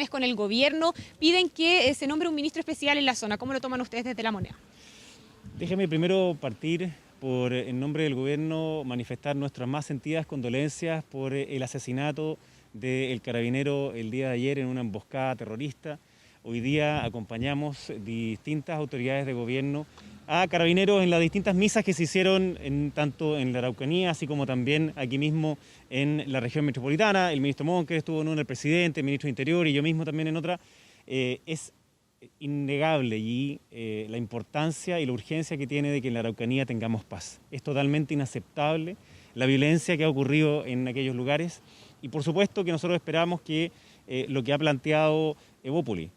reuniones con el gobierno, piden que se nombre un ministro especial en la zona. ¿Cómo lo toman ustedes desde La Moneda? Déjeme primero partir por, en nombre del gobierno, manifestar nuestras más sentidas condolencias por el asesinato del carabinero el día de ayer en una emboscada terrorista. Hoy día acompañamos distintas autoridades de gobierno a carabineros en las distintas misas que se hicieron tanto en la Araucanía, así como también aquí mismo en la región metropolitana. El ministro Monker estuvo en una, el presidente, el ministro de Interior y yo mismo también en otra. Es innegable y la importancia y la urgencia que tiene de que en la Araucanía tengamos paz. Es totalmente inaceptable la violencia que ha ocurrido en aquellos lugares y por supuesto que nosotros esperamos que lo que ha planteado Evópoli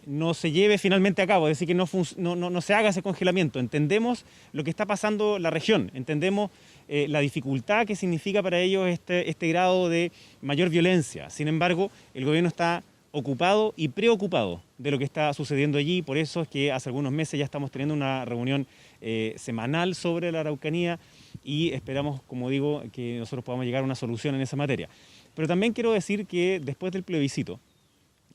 no se lleve finalmente a cabo, es decir, que no se haga ese congelamiento. Entendemos lo que está pasando en la región, entendemos la dificultad que significa para ellos este grado de mayor violencia. Sin embargo, el gobierno está ocupado y preocupado de lo que está sucediendo allí, por eso es que hace algunos meses ya estamos teniendo una reunión semanal sobre la Araucanía y esperamos, como digo, que nosotros podamos llegar a una solución en esa materia. Pero también quiero decir que después del plebiscito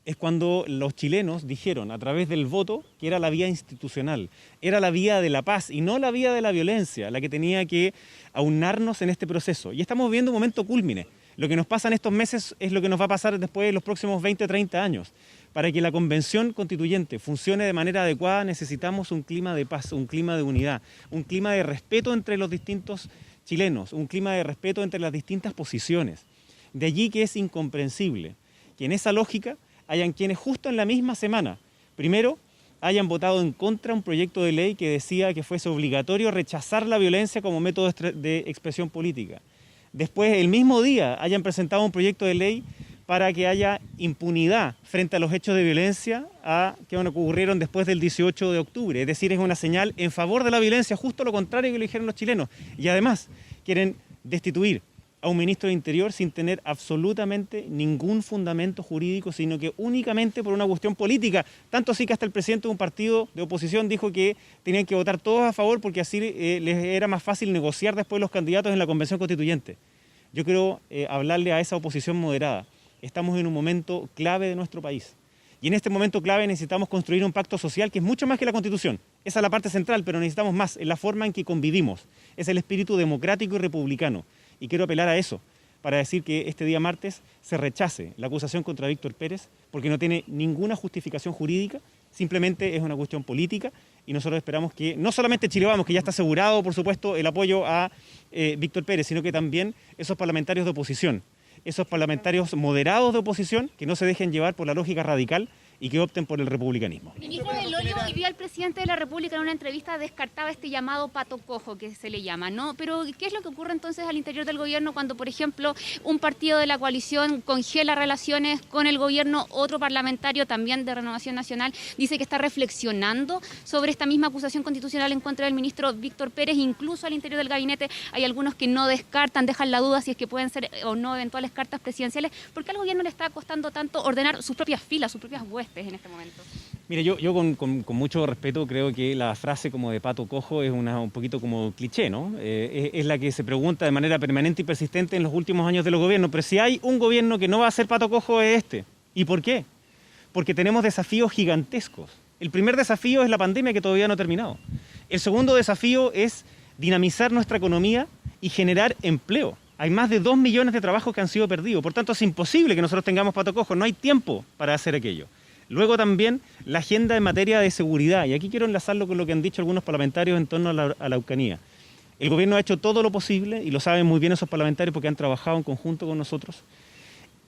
es cuando los chilenos dijeron a través del voto que era la vía institucional, era la vía de la paz y no la vía de la violencia la que tenía que aunarnos en este proceso. Y estamos viviendo un momento cúlmine. Lo que nos pasa en estos meses es lo que nos va a pasar después de los próximos 20 o 30 años. Para que la convención constituyente funcione de manera adecuada necesitamos un clima de paz, un clima de unidad, un clima de respeto entre los distintos chilenos, un clima de respeto entre las distintas posiciones. De allí que es incomprensible que en esa lógica hayan quienes justo en la misma semana, primero, hayan votado en contra un proyecto de ley que decía que fuese obligatorio rechazar la violencia como método de expresión política. Después, el mismo día, hayan presentado un proyecto de ley para que haya impunidad frente a los hechos de violencia que ocurrieron después del 18 de octubre. Es decir, es una señal en favor de la violencia, justo lo contrario que lo dijeron los chilenos. Y además, quieren destituir a un ministro de Interior sin tener absolutamente ningún fundamento jurídico, sino que únicamente por una cuestión política. Tanto así que hasta el presidente de un partido de oposición dijo que tenían que votar todos a favor porque así les era más fácil negociar después los candidatos en la Convención Constituyente. Yo quiero hablarle a esa oposición moderada. Estamos en un momento clave de nuestro país. Y en este momento clave necesitamos construir un pacto social que es mucho más que la Constitución. Esa es la parte central, pero necesitamos más, en la forma en que convivimos. Es el espíritu democrático y republicano. Y quiero apelar a eso, para decir que este día martes se rechace la acusación contra Víctor Pérez, porque no tiene ninguna justificación jurídica, simplemente es una cuestión política, y nosotros esperamos que no solamente Chile Vamos, que ya está asegurado, por supuesto, el apoyo a Víctor Pérez, sino que también esos parlamentarios de oposición, esos parlamentarios moderados de oposición, que no se dejen llevar por la lógica radical y que opten por el republicanismo. Ministro del Olio, hoy día el presidente de la República en una entrevista descartaba este llamado pato cojo que se le llama, ¿no? Pero ¿qué es lo que ocurre entonces al interior del gobierno cuando, por ejemplo, un partido de la coalición congela relaciones con el gobierno, otro parlamentario también de Renovación Nacional dice que está reflexionando sobre esta misma acusación constitucional en contra del ministro Víctor Pérez? Incluso al interior del gabinete hay algunos que no descartan, dejan la duda si es que pueden ser o no eventuales cartas presidenciales. ¿Por qué al gobierno le está costando tanto ordenar sus propias filas, sus propias huestes en este momento? Mire, yo con mucho respeto creo que la frase como de pato cojo es un poquito como cliché, ¿no? Es la que se pregunta de manera permanente y persistente en los últimos años de los gobiernos. Pero si hay un gobierno que no va a ser pato cojo es este. ¿Y por qué? Porque tenemos desafíos gigantescos. El primer desafío es la pandemia que todavía no ha terminado. El segundo desafío es dinamizar nuestra economía y generar empleo. Hay más de 2 millones de trabajos que han sido perdidos. Por tanto, es imposible que nosotros tengamos pato cojo. No hay tiempo para hacer aquello. Luego también la agenda en materia de seguridad, y aquí quiero enlazarlo con lo que han dicho algunos parlamentarios en torno a la Araucanía. El gobierno ha hecho todo lo posible, y lo saben muy bien esos parlamentarios porque han trabajado en conjunto con nosotros,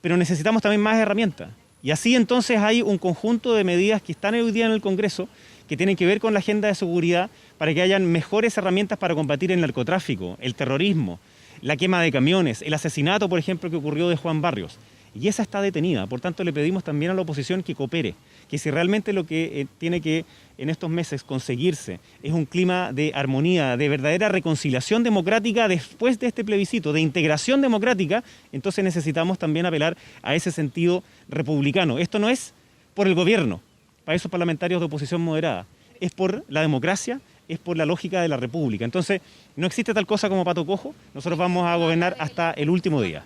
pero necesitamos también más herramientas. Y así entonces hay un conjunto de medidas que están hoy día en el Congreso que tienen que ver con la agenda de seguridad para que hayan mejores herramientas para combatir el narcotráfico, el terrorismo, la quema de camiones, el asesinato, por ejemplo, que ocurrió de Juan Barrios. Y esa está detenida, por tanto le pedimos también a la oposición que coopere, que si realmente lo que tiene que en estos meses conseguirse es un clima de armonía, de verdadera reconciliación democrática después de este plebiscito, de integración democrática, entonces necesitamos también apelar a ese sentido republicano. Esto no es por el gobierno, para esos parlamentarios de oposición moderada, es por la democracia, es por la lógica de la república. Entonces no existe tal cosa como pato cojo, nosotros vamos a gobernar hasta el último día.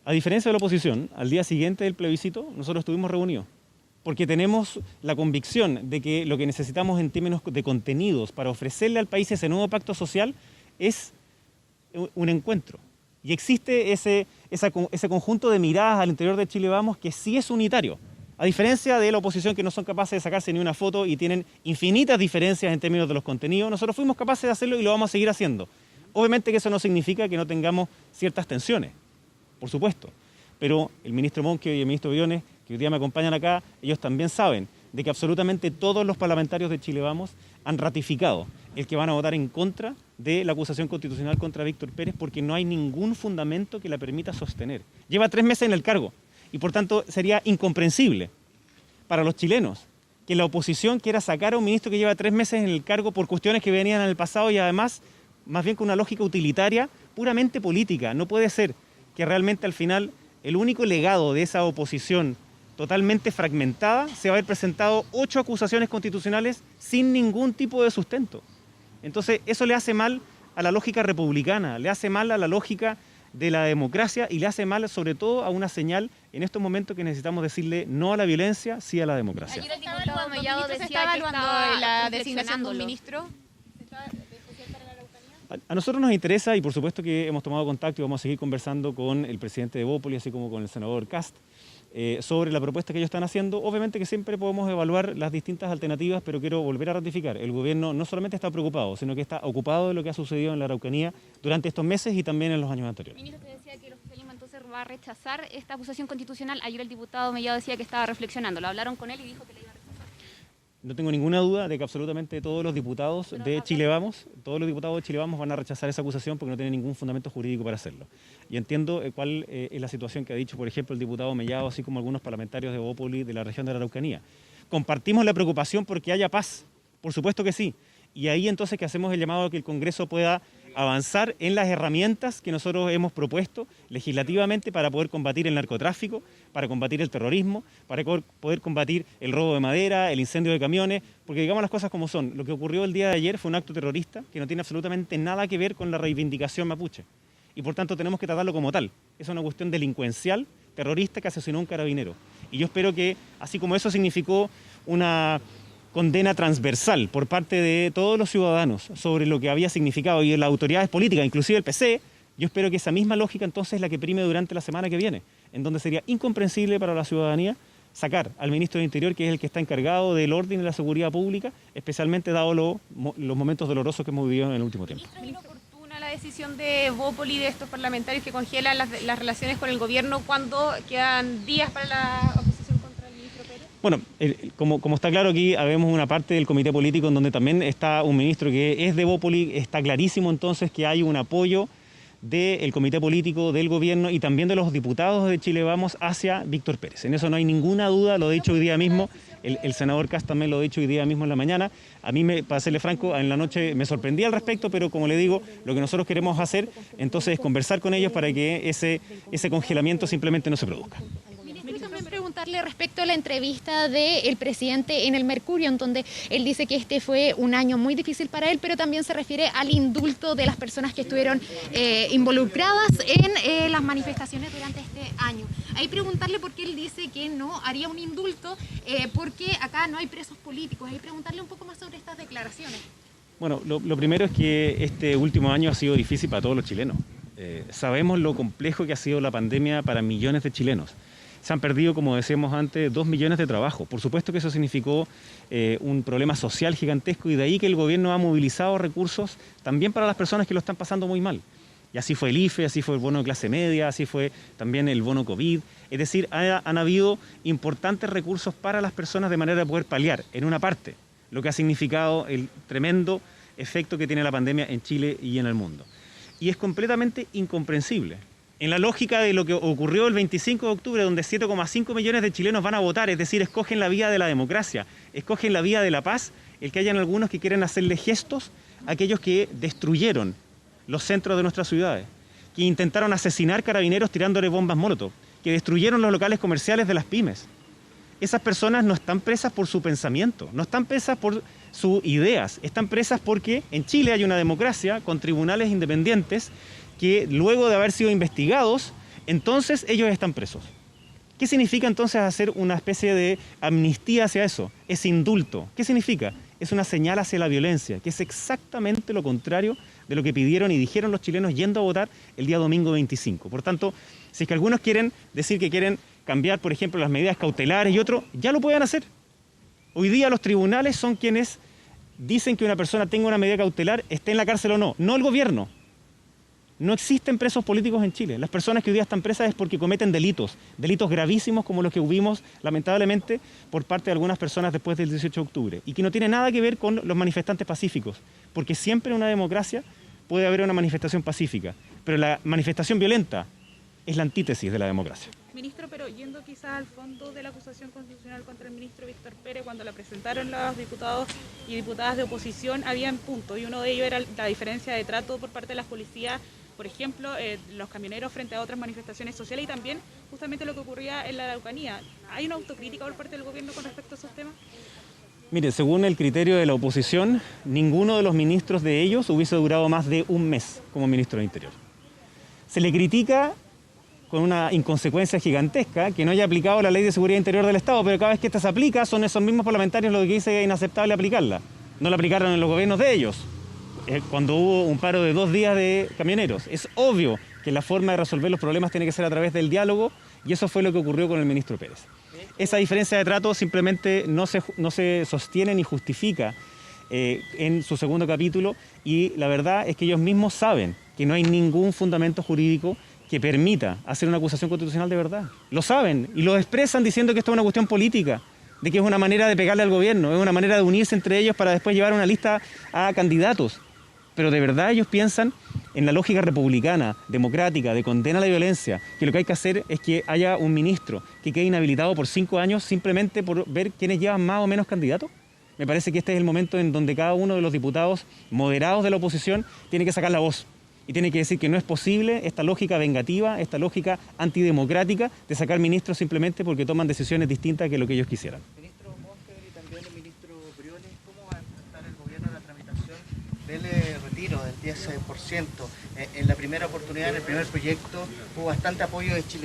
A diferencia de la oposición, al día siguiente del plebiscito nosotros estuvimos reunidos, porque tenemos la convicción de que lo que necesitamos en términos de contenidos para ofrecerle al país ese nuevo pacto social es un encuentro. Y existe ese conjunto de miradas al interior de Chile Vamos que sí es unitario. A diferencia de la oposición, que no son capaces de sacarse ni una foto y tienen infinitas diferencias en términos de los contenidos, nosotros fuimos capaces de hacerlo y lo vamos a seguir haciendo. Obviamente que eso no significa que no tengamos ciertas tensiones, por supuesto. Pero el ministro Monque y el ministro Briones, que hoy día me acompañan acá, ellos también saben de que absolutamente todos los parlamentarios de Chile Vamos han ratificado el que van a votar en contra de la acusación constitucional contra Víctor Pérez, porque no hay ningún fundamento que la permita sostener. Lleva 3 meses en el cargo. Y por tanto sería incomprensible para los chilenos que la oposición quiera sacar a un ministro que lleva 3 meses en el cargo por cuestiones que venían en el pasado y además más bien con una lógica utilitaria puramente política. No puede ser que realmente al final el único legado de esa oposición totalmente fragmentada sea haber presentado 8 acusaciones constitucionales sin ningún tipo de sustento. Entonces eso le hace mal a la lógica republicana, le hace mal a la lógica de la democracia y le hace mal sobre todo a una señal en estos momentos que necesitamos decirle no a la violencia, sí a la democracia. Ayer el diputado Mellado ¿Se decía está que evaluando estaba la designación de un reflexionándolo. ministro? A nosotros nos interesa y por supuesto que hemos tomado contacto y vamos a seguir conversando con el presidente de Bópoli, así como con el senador Kast, sobre la propuesta que ellos están haciendo. Obviamente que siempre podemos evaluar las distintas alternativas, pero quiero volver a ratificar. El gobierno no solamente está preocupado, sino que está ocupado de lo que ha sucedido en la Araucanía durante estos meses y también en los años anteriores. Ministro, usted decía que el oficialismo entonces va a rechazar esta acusación constitucional. Ayer el diputado Mellado decía que estaba reflexionando. Lo hablaron con él y dijo que le iba a rechazar. No tengo ninguna duda de que absolutamente todos los diputados de Chile Vamos, van a rechazar esa acusación porque no tienen ningún fundamento jurídico para hacerlo. Y entiendo cuál es la situación que ha dicho, por ejemplo, el diputado Mellado, así como algunos parlamentarios de Bópoli de la región de la Araucanía. Compartimos la preocupación porque haya paz, por supuesto que sí. Y ahí entonces que hacemos el llamado a que el Congreso pueda avanzar en las herramientas que nosotros hemos propuesto legislativamente para poder combatir el narcotráfico, para combatir el terrorismo, para poder combatir el robo de madera, el incendio de camiones, porque digamos las cosas como son. Lo que ocurrió el día de ayer fue un acto terrorista que no tiene absolutamente nada que ver con la reivindicación mapuche. Y por tanto tenemos que tratarlo como tal. Es una cuestión delincuencial, terrorista, que asesinó a un carabinero. Y yo espero que, así como eso significó una condena transversal por parte de todos los ciudadanos sobre lo que había significado y las autoridades políticas, inclusive el PC, yo espero que esa misma lógica entonces es la que prime durante la semana que viene, en donde sería incomprensible para la ciudadanía sacar al ministro del Interior, que es el que está encargado del orden y la seguridad pública, especialmente dado los momentos dolorosos que hemos vivido en el último tiempo. ¿Es inoportuna la decisión de Bópoli, de estos parlamentarios que congelan las relaciones con el gobierno cuando quedan días para la oposición contra el ministro Pérez? Bueno, como está claro aquí, habemos una parte del comité político en donde también está un ministro que es de Bópoli. Está clarísimo entonces que hay un apoyo del comité político, del gobierno y también de los diputados de Chile Vamos hacia Víctor Pérez. En eso no hay ninguna duda, lo he dicho hoy día mismo, el senador Kast también lo ha dicho hoy día mismo en la mañana. A mí, para serle franco, en la noche me sorprendí al respecto, pero como le digo, lo que nosotros queremos hacer entonces es conversar con ellos para que ese congelamiento simplemente no se produzca. También preguntarle respecto a la entrevista del presidente en el Mercurio, en donde él dice que este fue un año muy difícil para él, pero también se refiere al indulto de las personas que estuvieron involucradas en las manifestaciones durante este año. Ahí preguntarle por qué él dice que no haría un indulto, porque acá no hay presos políticos. Ahí preguntarle un poco más sobre estas declaraciones. Bueno, lo primero es que este último año ha sido difícil para todos los chilenos. Sabemos lo complejo que ha sido la pandemia para millones de chilenos. Se han perdido, como decíamos antes, 2 millones de trabajos. Por supuesto que eso significó un problema social gigantesco y de ahí que el gobierno ha movilizado recursos también para las personas que lo están pasando muy mal. Y así fue el IFE, así fue el bono de clase media, así fue también el bono COVID. Es decir, han habido importantes recursos para las personas de manera de poder paliar, en una parte, lo que ha significado el tremendo efecto que tiene la pandemia en Chile y en el mundo. Y es completamente incomprensible. En la lógica de lo que ocurrió el 25 de octubre, donde 7,5 millones de chilenos van a votar, es decir, escogen la vía de la democracia, escogen la vía de la paz, el que hayan algunos que quieren hacerle gestos a aquellos que destruyeron los centros de nuestras ciudades, que intentaron asesinar carabineros tirándole bombas molotov, que destruyeron los locales comerciales de las pymes. Esas personas no están presas por su pensamiento, no están presas por sus ideas, están presas porque en Chile hay una democracia con tribunales independientes que luego de haber sido investigados entonces ellos están presos. ¿Qué significa entonces hacer una especie de amnistía hacia eso? Ese indulto. ¿Qué significa? Es una señal hacia la violencia, que es exactamente lo contrario de lo que pidieron y dijeron los chilenos yendo a votar el día domingo 25. Por tanto, si es que algunos quieren decir que quieren cambiar, por ejemplo, las medidas cautelares y otros, ya lo pueden hacer. Hoy día los tribunales son quienes dicen que una persona tenga una medida cautelar, esté en la cárcel o no, no el gobierno. No existen presos políticos en Chile. Las personas que hoy día están presas es porque cometen delitos gravísimos como los que hubimos, lamentablemente, por parte de algunas personas después del 18 de octubre, y que no tiene nada que ver con los manifestantes pacíficos, porque siempre en una democracia puede haber una manifestación pacífica, pero la manifestación violenta es la antítesis de la democracia. Ministro, pero yendo quizás al fondo de la acusación constitucional contra el ministro Víctor Pérez, cuando la presentaron los diputados y diputadas de oposición, había puntos, y uno de ellos era la diferencia de trato por parte de las policías, por ejemplo, los camioneros frente a otras manifestaciones sociales, y también justamente lo que ocurría en la Araucanía. ¿Hay una autocrítica por parte del gobierno con respecto a esos temas? Mire, según el criterio de la oposición, ninguno de los ministros de ellos hubiese durado más de un mes como ministro del Interior. Se le critica con una inconsecuencia gigantesca que no haya aplicado la Ley de Seguridad Interior del Estado, pero cada vez que esta se aplica son esos mismos parlamentarios los que dicen que es inaceptable aplicarla. No la aplicaron en los gobiernos de ellos, cuando hubo un paro de 2 días de camioneros. Es obvio que la forma de resolver los problemas tiene que ser a través del diálogo, y eso fue lo que ocurrió con el ministro Pérez. Esa diferencia de trato simplemente no se sostiene ni justifica en su segundo capítulo, y la verdad es que ellos mismos saben que no hay ningún fundamento jurídico que permita hacer una acusación constitucional de verdad. Lo saben y lo expresan diciendo que esto es una cuestión política, de que es una manera de pegarle al gobierno, es una manera de unirse entre ellos para después llevar una lista a candidatos. Pero de verdad ellos piensan en la lógica republicana, democrática, de condena a la violencia, que lo que hay que hacer es que haya un ministro que quede inhabilitado por 5 años simplemente por ver quiénes llevan más o menos candidatos. Me parece que este es el momento en donde cada uno de los diputados moderados de la oposición tiene que sacar la voz y tiene que decir que no es posible esta lógica vengativa, esta lógica antidemocrática de sacar ministros simplemente porque toman decisiones distintas que lo que ellos quisieran. Ministro Monkever y también el ministro Briones, ¿cómo va a enfrentar el gobierno la tramitación del retiro del 10%? En la primera oportunidad, en el primer proyecto, hubo bastante apoyo de Chile.